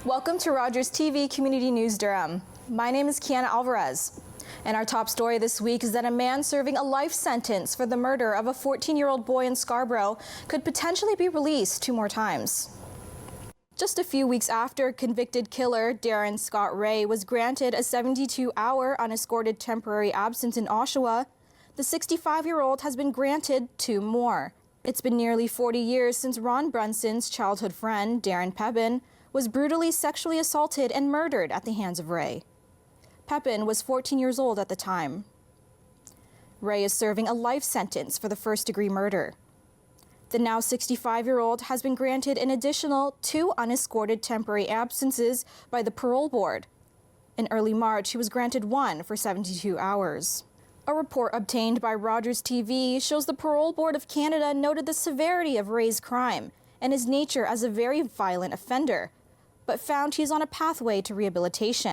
Welcome to Rogers TV Community News Durham. My name is Kiana Alvarez. And our top story this week is that a man serving a life sentence for the murder of a 14-year-old boy in Scarborough could potentially be released 2 more times. Just a few weeks after convicted killer Darren Scott Ray was granted a 72-hour unescorted temporary absence in Oshawa, the 65-year-old has been granted 2 more. It's been nearly 40 years since Ron Brunson's childhood friend, Darren Pepin, was brutally sexually assaulted and murdered at the hands of Ray. Pepin was 14 years old at the time. Ray is serving a life sentence for the first-degree murder. The now 65-year-old has been granted an additional 2 unescorted temporary absences by the parole board. In early March, he was granted 1 for 72 hours. A report obtained by Rogers TV shows the Parole Board of Canada noted the severity of Ray's crime and his nature as a very violent offender, but found he is on a pathway to rehabilitation.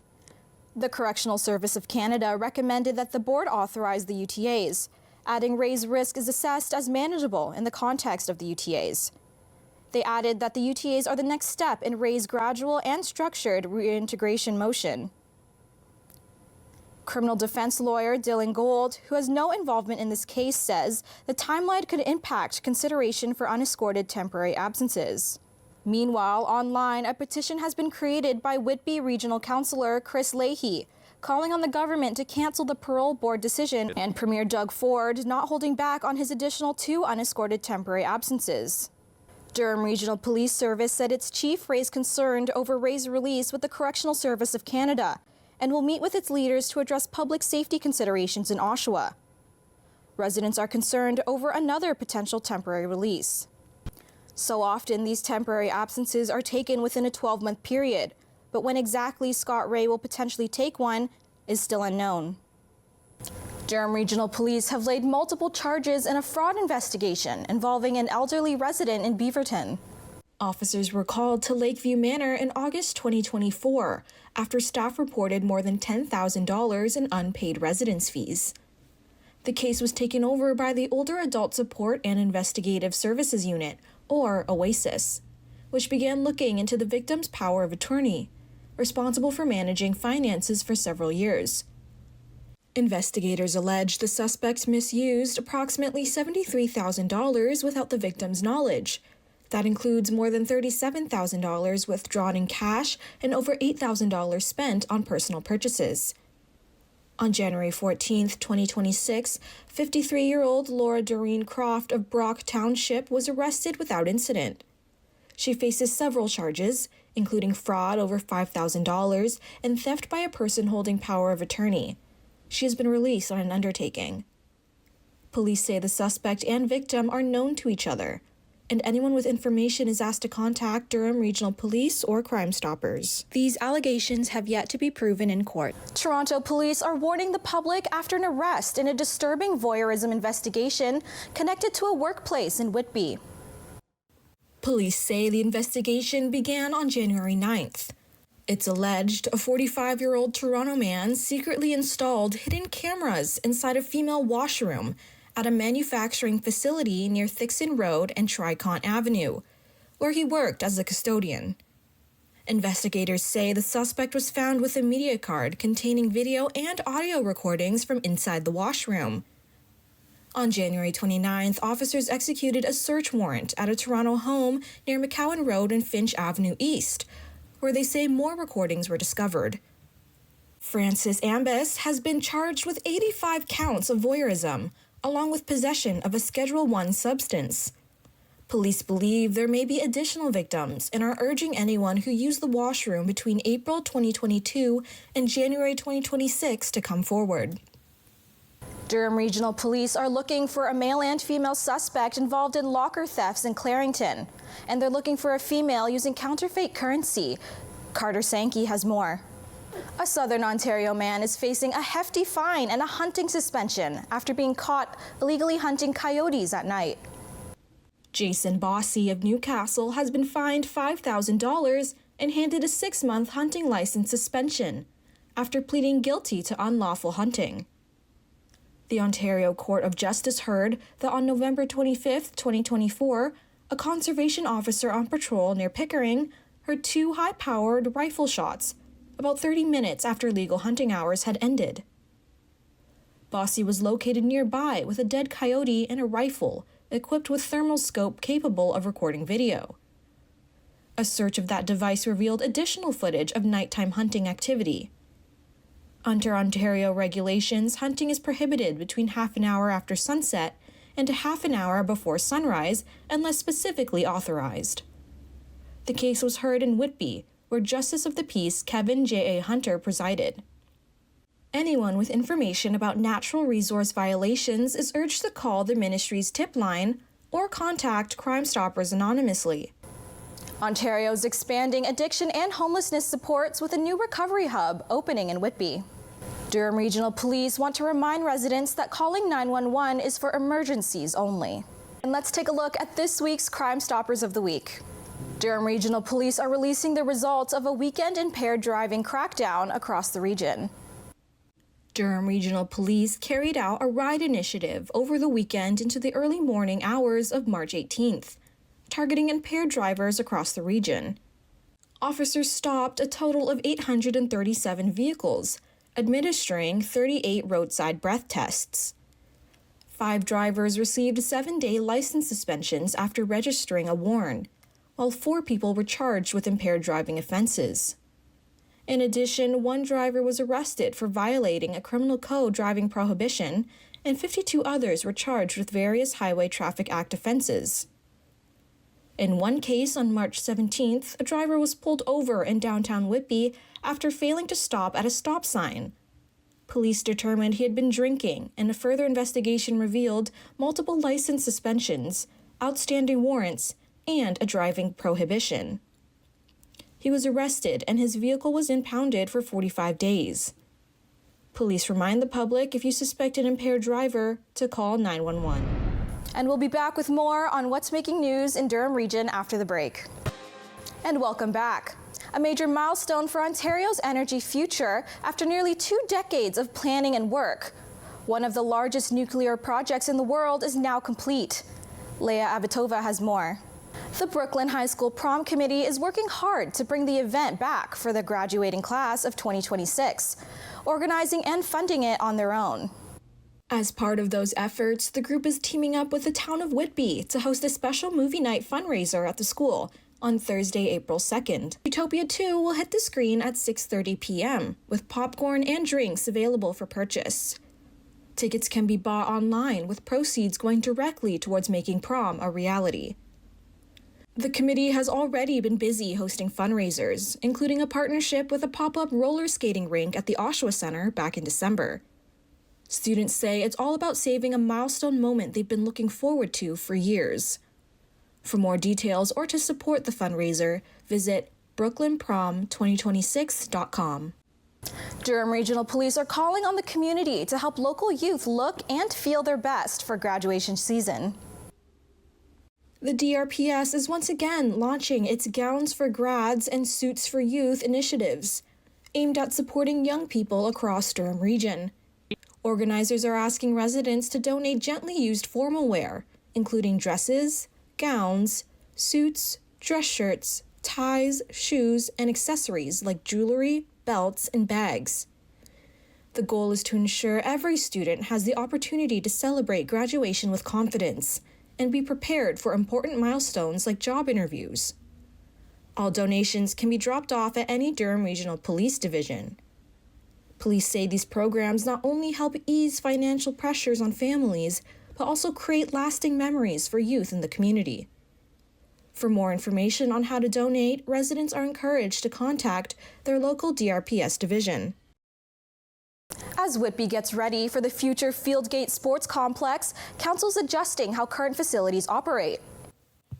The Correctional Service of Canada recommended that the board authorize the UTAs, adding Ray's risk is assessed as manageable in the context of the UTAs. They added that the UTAs are the next step in Ray's gradual and structured reintegration motion. Criminal defense lawyer Dylan Gold, who has no involvement in this case, says the timeline could impact consideration for unescorted temporary absences. Meanwhile, online, a petition has been created by Whitby Regional Councillor Chris Leahy, calling on the government to cancel the parole board decision and Premier Doug Ford not holding back on his additional 2 unescorted temporary absences. Durham Regional Police Service said its chief raised concern over Ray's release with the Correctional Service of Canada and will meet with its leaders to address public safety considerations in Oshawa. Residents are concerned over another potential temporary release. So often, these temporary absences are taken within a 12-month period, but when exactly Scott Ray will potentially take one is still unknown. Durham Regional Police have laid multiple charges in a fraud investigation involving an elderly resident in Beaverton. Officers were called to Lakeview Manor in August 2024 after staff reported more than $10,000 in unpaid residence fees. The case was taken over by the Older Adult Support and Investigative Services Unit, or OASIS, which began looking into the victim's power of attorney, responsible for managing finances for several years. Investigators allege the suspect misused approximately $73,000 without the victim's knowledge. That includes more than $37,000 withdrawn in cash and over $8,000 spent on personal purchases. On January 14, 2026, 53-year-old Laura Doreen Croft of Brock Township was arrested without incident. She faces several charges, including fraud over $5,000 and theft by a person holding power of attorney. She has been released on an undertaking. Police say the suspect and victim are known to each other, and anyone with information is asked to contact Durham Regional Police or Crime Stoppers. These allegations have yet to be proven in court. Toronto police are warning the public after an arrest in a disturbing voyeurism investigation connected to a workplace in Whitby. Police say the investigation began on January 9th. It's alleged a 45-year-old Toronto man secretly installed hidden cameras inside a female washroom at a manufacturing facility near Thixon Road and Tricont Avenue, where he worked as a custodian. Investigators say the suspect was found with a media card containing video and audio recordings from inside the washroom. On January 29th, officers executed a search warrant at a Toronto home near McCowan Road and Finch Avenue East, where they say more recordings were discovered. Francis Ambus has been charged with 85 counts of voyeurism, along with possession of a Schedule I substance. Police believe there may be additional victims and are urging anyone who used the washroom between April 2022 and January 2026 to come forward. Durham Regional Police are looking for a male and female suspect involved in locker thefts in Clarington, and they're looking for a female using counterfeit currency. Carter Sankey has more. A Southern Ontario man is facing a hefty fine and a hunting suspension after being caught illegally hunting coyotes at night. Jason Bossy of Newcastle has been fined $5,000 and handed a 6-month hunting license suspension after pleading guilty to unlawful hunting. The Ontario Court of Justice heard that on November 25, 2024, a conservation officer on patrol near Pickering heard 2 high-powered rifle shots about 30 minutes after legal hunting hours had ended. Bossy was located nearby with a dead coyote and a rifle equipped with thermal scope capable of recording video. A search of that device revealed additional footage of nighttime hunting activity. Under Ontario regulations, hunting is prohibited between half an hour after sunset and a half an hour before sunrise unless specifically authorized. The case was heard in Whitby, where Justice of the Peace Kevin J.A. Hunter presided. Anyone with information about natural resource violations is urged to call the ministry's tip line or contact Crime Stoppers anonymously. Ontario is expanding addiction and homelessness supports with a new recovery hub opening in Whitby. Durham Regional Police want to remind residents that calling 911 is for emergencies only. And let's take a look at this week's Crime Stoppers of the Week. Durham Regional Police are releasing the results of a weekend impaired driving crackdown across the region. Durham Regional Police carried out a ride initiative over the weekend into the early morning hours of March 18th, targeting impaired drivers across the region. Officers stopped a total of 837 vehicles, administering 38 roadside breath tests. 5 drivers received 7-day license suspensions after registering a warrant, while 4 people were charged with impaired driving offenses. In addition, 1 driver was arrested for violating a criminal code driving prohibition, and 52 others were charged with various Highway Traffic Act offenses. In one case on March 17th, a driver was pulled over in downtown Whitby after failing to stop at a stop sign. Police determined he had been drinking, and a further investigation revealed multiple license suspensions, outstanding warrants, and a driving prohibition. He was arrested and his vehicle was impounded for 45 days. Police remind the public if you suspect an impaired driver to call 911. And we'll be back with more on what's making news in Durham Region after the break. And welcome back. A major milestone for Ontario's energy future after nearly 2 decades of planning and work. One of the largest nuclear projects in the world is now complete. Leah Abitova has more. The Brooklyn High School Prom Committee is working hard to bring the event back for the graduating class of 2026, organizing and funding it on their own. As part of those efforts, the group is teaming up with the town of Whitby to host a special movie night fundraiser at the school on Thursday, April 2nd. Utopia 2 will hit the screen at 6:30 p.m., with popcorn and drinks available for purchase. Tickets can be bought online, with proceeds going directly towards making prom a reality. The committee has already been busy hosting fundraisers, including a partnership with a pop-up roller skating rink at the Oshawa Center back in December. Students say it's all about saving a milestone moment they've been looking forward to for years. For more details or to support the fundraiser, visit brooklynprom2026.com. Durham Regional Police are calling on the community to help local youth look and feel their best for graduation season. The DRPS is once again launching its Gowns for Grads and Suits for Youth initiatives, aimed at supporting young people across Durham Region. Organizers are asking residents to donate gently used formal wear, including dresses, gowns, suits, dress shirts, ties, shoes, and accessories like jewelry, belts, and bags. The goal is to ensure every student has the opportunity to celebrate graduation with confidence and be prepared for important milestones like job interviews. All donations can be dropped off at any Durham Regional Police Division. Police say these programs not only help ease financial pressures on families, but also create lasting memories for youth in the community. For more information on how to donate, residents are encouraged to contact their local DRPS division. As Whitby gets ready for the future Fieldgate Sports Complex, Council's adjusting how current facilities operate.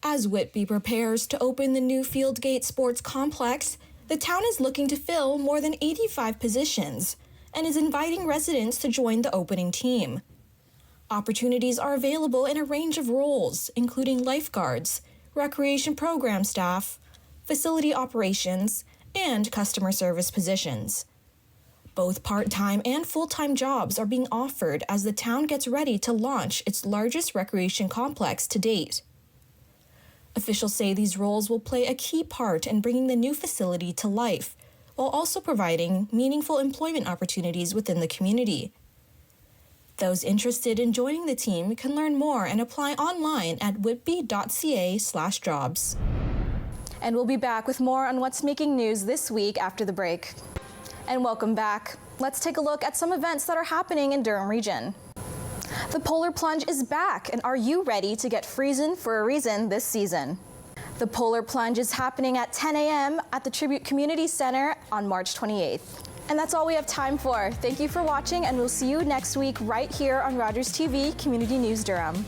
As Whitby prepares to open the new Fieldgate Sports Complex, the town is looking to fill more than 85 positions and is inviting residents to join the opening team. Opportunities are available in a range of roles, including lifeguards, recreation program staff, facility operations, and customer service positions. Both part-time and full-time jobs are being offered as the town gets ready to launch its largest recreation complex to date. Officials say these roles will play a key part in bringing the new facility to life, while also providing meaningful employment opportunities within the community. Those interested in joining the team can learn more and apply online at whitby.ca/jobs. And we'll be back with more on what's making news this week after the break. And welcome back. Let's take a look at some events that are happening in Durham region. The Polar Plunge is back, and are you ready to get freezing for a reason this season? The Polar Plunge is happening at 10 a.m. at the Tribute Community Center on March 28th. And that's all we have time for. Thank you for watching, and we'll see you next week right here on Rogers TV Community News Durham.